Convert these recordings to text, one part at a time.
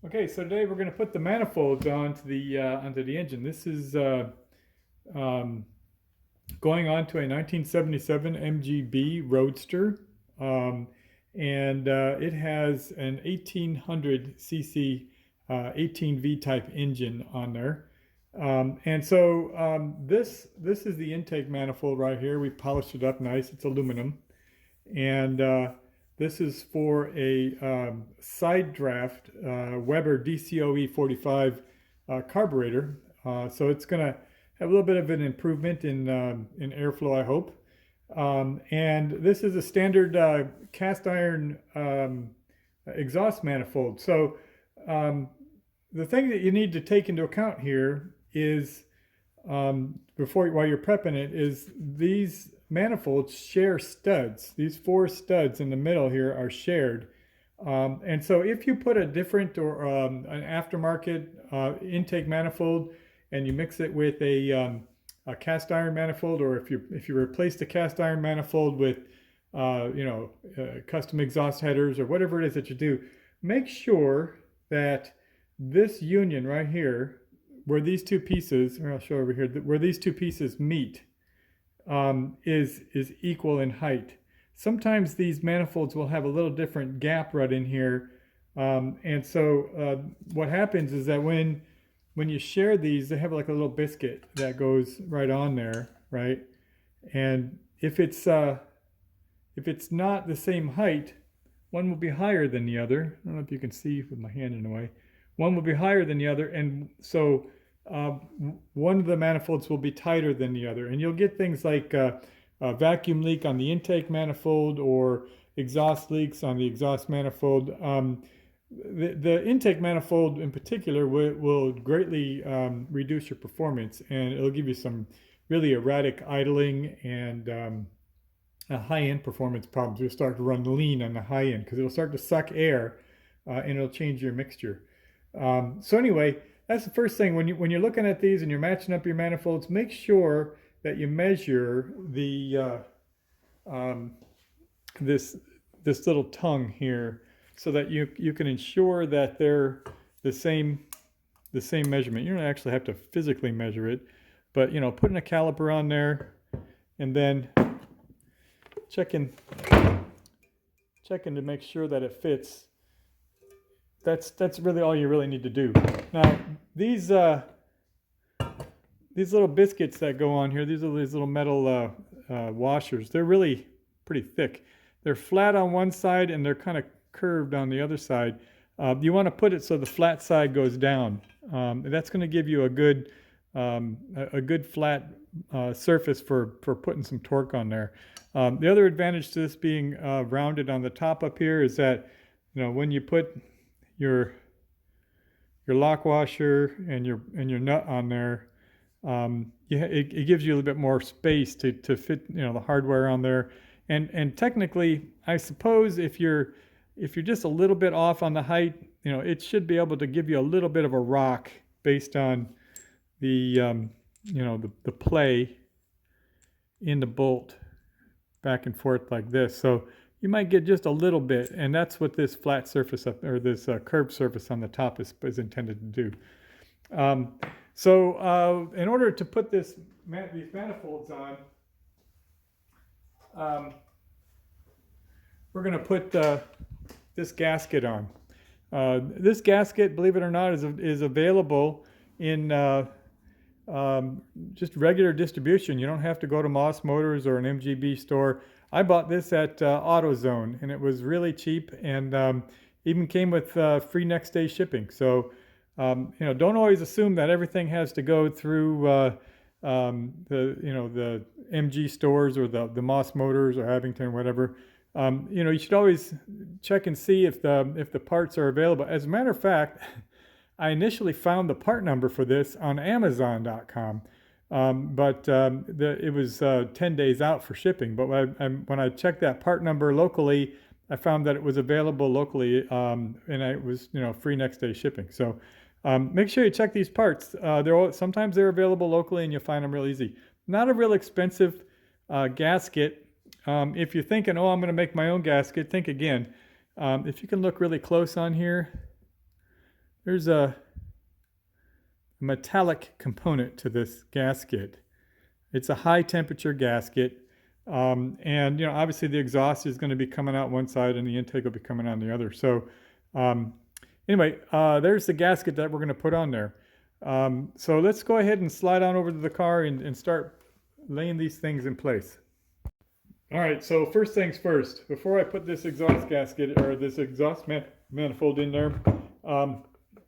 Okay, so today we're going to put the manifolds onto the engine. This is um, going on to a 1977 MGB Roadster, um, and it has an 1800 cc 18V type engine on there. This is the intake manifold right here. We polished it up nice. It's aluminum, and this is for a side draft Weber DCOE 45 carburetor. So it's going to have a little bit of an improvement in airflow, I hope. And this is a standard cast iron exhaust manifold. So the thing that you need to take into account here is while you're prepping it, is these manifolds share studs. These four studs in the middle here are shared. And so if you put a different or an aftermarket intake manifold and you mix it with a cast iron manifold, or if you replace the cast iron manifold with custom exhaust headers or whatever it is that you do, make sure that this union right here, where these two pieces, or I'll show over here, where these two pieces meet, is equal in height. Sometimes these manifolds will have a little different gap right in here, and so what happens is that when you share these, they have like a little biscuit that goes right on there, right? And if it's not the same height, one will be higher than the other. I don't know if you can see with my hand in the way. One will be higher than the other, and so one of the manifolds will be tighter than the other, and you'll get things like a vacuum leak on the intake manifold or exhaust leaks on the exhaust manifold. The intake manifold in particular will greatly reduce your performance, and it'll give you some really erratic idling and high-end performance problems. You'll start to run lean on the high end because it'll start to suck air and it'll change your mixture. So anyway, that's the first thing. When you're looking at these and you're matching up your manifolds, make sure that you measure the this little tongue here, so that you can ensure that they're the same measurement. You don't actually have to physically measure it, but putting a caliper on there and then checking to make sure that it fits. That's really all you really need to do. Now these little biscuits that go on here, these little metal washers, they're really pretty thick. They're flat on one side and they're kind of curved on the other side. You want to put it so the flat side goes down. That's going to give you a good flat surface for putting some torque on there. The other advantage to this being rounded on the top up here is that when you put your lock washer and your nut on there, it gives you a little bit more space to fit the hardware on there. And technically, I suppose if you're just a little bit off on the height, it should be able to give you a little bit of a rock based on the the play in the bolt back and forth like this. So you might get just a little bit, and that's what this flat surface or this curved surface on the top is intended to do. In order to put these manifolds on, we're going to put this gasket on. This gasket, believe it or not, is available in just regular distribution. You don't have to go to Moss Motors or an MGB store. I bought this at AutoZone, and it was really cheap, and even came with free next day shipping. So don't always assume that everything has to go through the MG stores or the Moss Motors or Abington, whatever. You should always check and see if the parts are available. As a matter of fact, I initially found the part number for this on Amazon.com, but it was 10 days out for shipping. But when I checked that part number locally, I found that it was available locally, and it was free next day shipping. So make sure you check these parts. Sometimes they're available locally, and you'll find them real easy. Not a real expensive gasket. If you're thinking, oh, I'm going to make my own gasket, think again. If you can look really close on here, there's a metallic component to this gasket. It's a high temperature gasket. And obviously the exhaust is going to be coming out one side and the intake will be coming out the other. So anyway, there's the gasket that we're going to put on there. So let's go ahead and slide on over to the car and start laying these things in place. All right, so first things first, before I put this exhaust gasket or this exhaust manifold in there,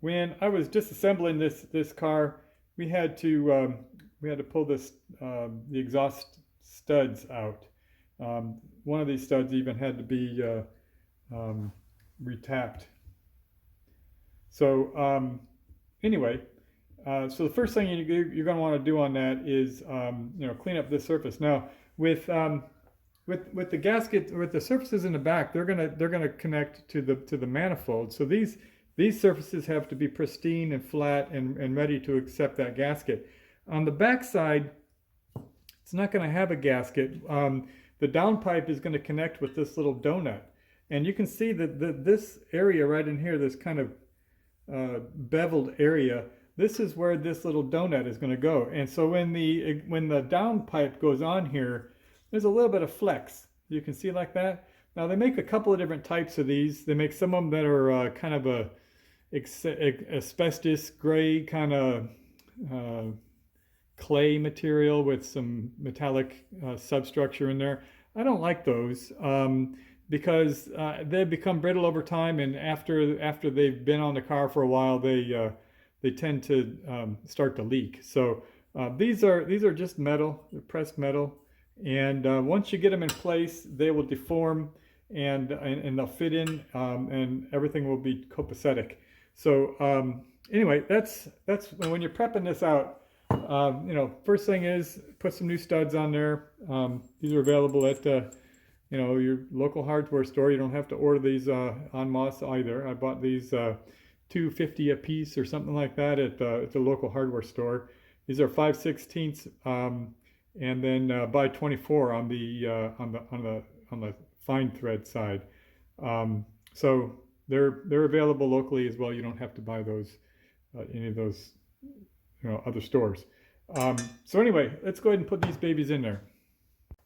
when I was disassembling this car, we had to pull the exhaust studs out. One of these studs even had to be retapped. So anyway, so the first thing you're going to want to do on that is clean up this surface. Now with the gasket, with the surfaces in the back, they're gonna connect to the manifold. So these surfaces have to be pristine and flat and ready to accept that gasket. On the back side, it's not going to have a gasket. The downpipe is going to connect with this little donut, and you can see that this area right in here, this kind of beveled area, this is where this little donut is going to go. And so when the downpipe goes on here, there's a little bit of flex. You can see like that. Now they make a couple of different types of these. They make some of them that are kind of a asbestos gray kind of clay material with some metallic substructure in there. I don't like those because they become brittle over time, and after they've been on the car for a while, they tend to start to leak. So these are just metal. They're pressed metal. And once you get them in place, they will deform and they'll fit in, and everything will be copacetic. So anyway, that's when you're prepping this out. First thing is put some new studs on there. These are available at your local hardware store. You don't have to order these en masse either. I bought these $2.50 a piece or something like that at the local hardware store. These are 5/16. And then by 24 on the fine thread side. So they're available locally as well. You don't have to buy those any of those other stores. So anyway, let's go ahead and put these babies in there.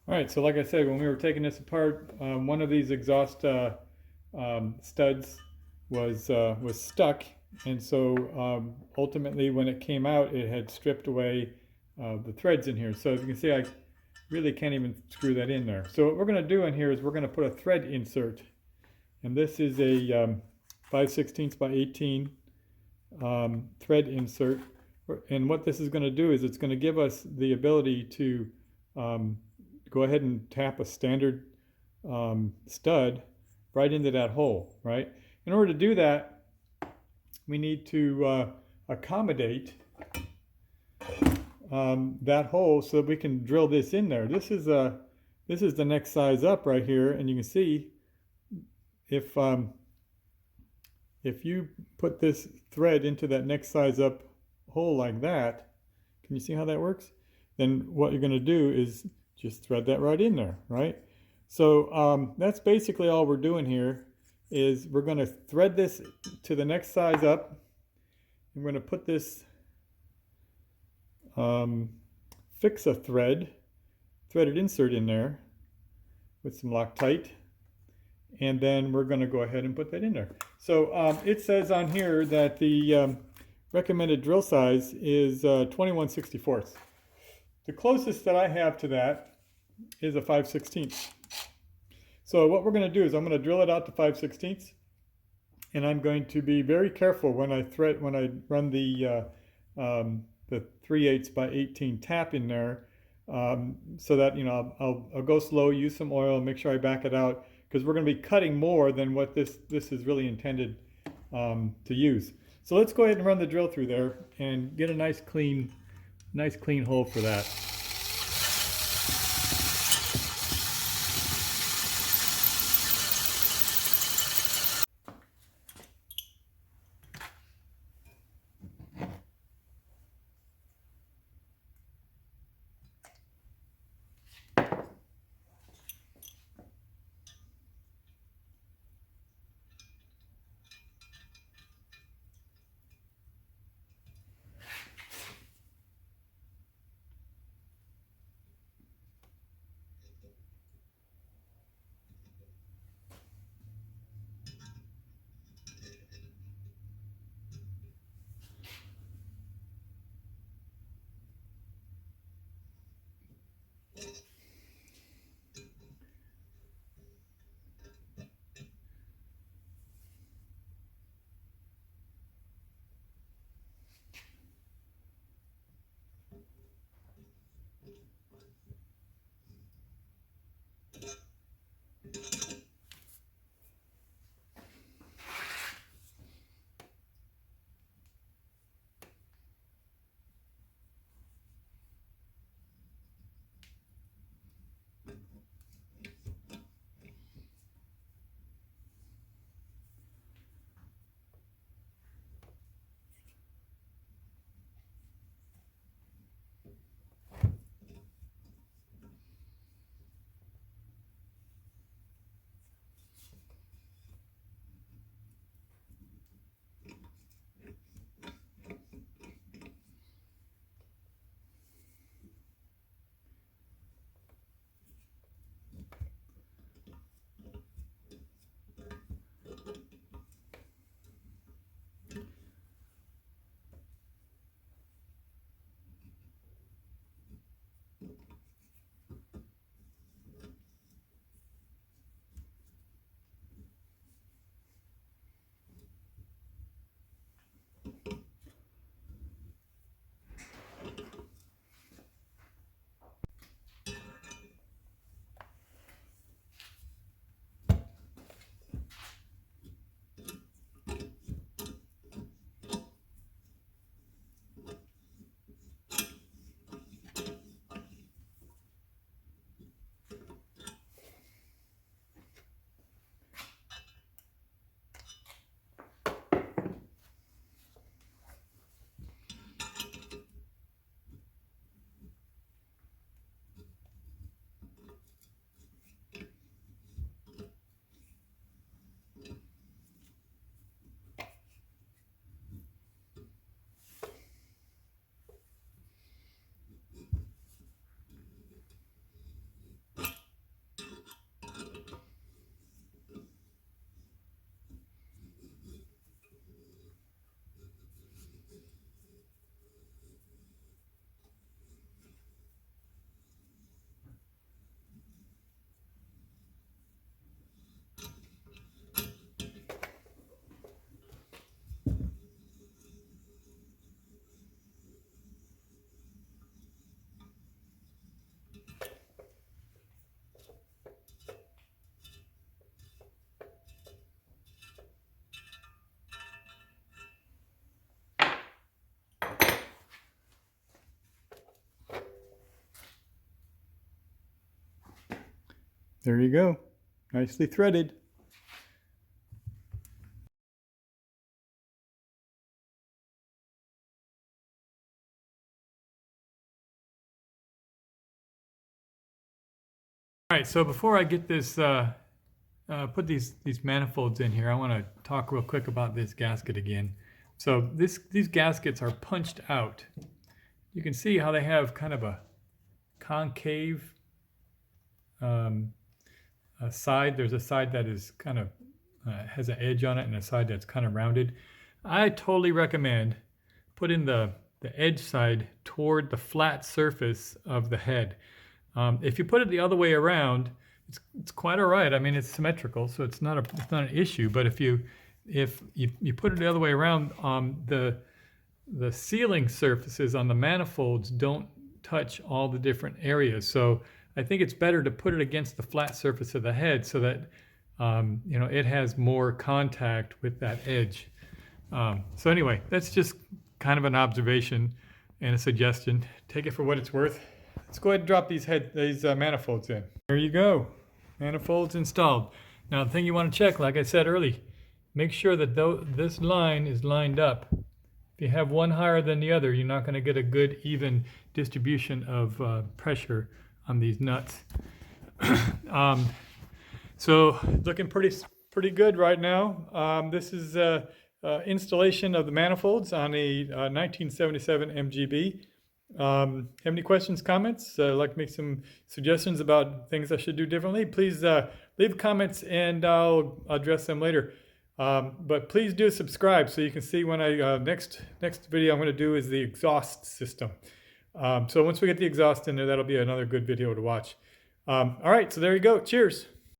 All right. So like I said, when we were taking this apart, one of these exhaust studs was stuck, and so ultimately, when it came out, it had stripped away the threads in here. So as you can see, I really can't even screw that in there. So what we're going to do in here is we're going to put a thread insert, and this is a 5/16 by 18 thread insert. And what this is going to do is it's going to give us the ability to go ahead and tap a standard stud right into that hole, right? In order to do that, we need to accommodate that hole so that we can drill this in there. This is the next size up right here, and you can see if you put this thread into that next size up hole like that, can you see how that works? Then what you're going to do is just thread that right in there, right? So that's basically all we're doing here. Is we're going to thread this to the next size up. I'm going to put this fix a threaded insert in there with some Loctite, and then we're going to go ahead and put that in there. So it says on here that the recommended drill size is 21/64. The closest that I have to that is a 5/16. So what we're going to do is I'm going to drill it out to 5/16, and I'm going to be very careful when I run the 3/8 by 18 tap in there, so that I'll go slow, use some oil, make sure I back it out, because we're going to be cutting more than what this is really intended to use. So let's go ahead and run the drill through there and get a nice clean hole for that. There you go. Nicely threaded. All right, so before I get this, put these manifolds in here, I want to talk real quick about this gasket again. So these gaskets are punched out. You can see how they have kind of a concave side. There's a side that is kind of has an edge on it and a side that's kind of rounded. I totally recommend putting the edge side toward the flat surface of the head. If you put it the other way around, it's quite all right. I mean, it's symmetrical, so it's not an issue. But if you put it the other way around, the sealing surfaces on the manifolds don't touch all the different areas. So I think it's better to put it against the flat surface of the head so that you know, it has more contact with that edge. So anyway, that's just kind of an observation and a suggestion. Take it for what it's worth. Let's go ahead and drop these manifolds in. There you go, manifolds installed. Now the thing you want to check, like I said earlier, make sure that this line is lined up. If you have one higher than the other, you're not going to get a good even distribution of pressure on these nuts. So looking pretty good right now. This is installation of the manifolds on a 1977 MGB. Have any questions, comments? Like to make some suggestions about things I should do differently? Please leave comments and I'll address them later. But please do subscribe so you can see when I next video I'm going to do is the exhaust system. So once we get the exhaust in there, that'll be another good video to watch. All right, so there you go. Cheers.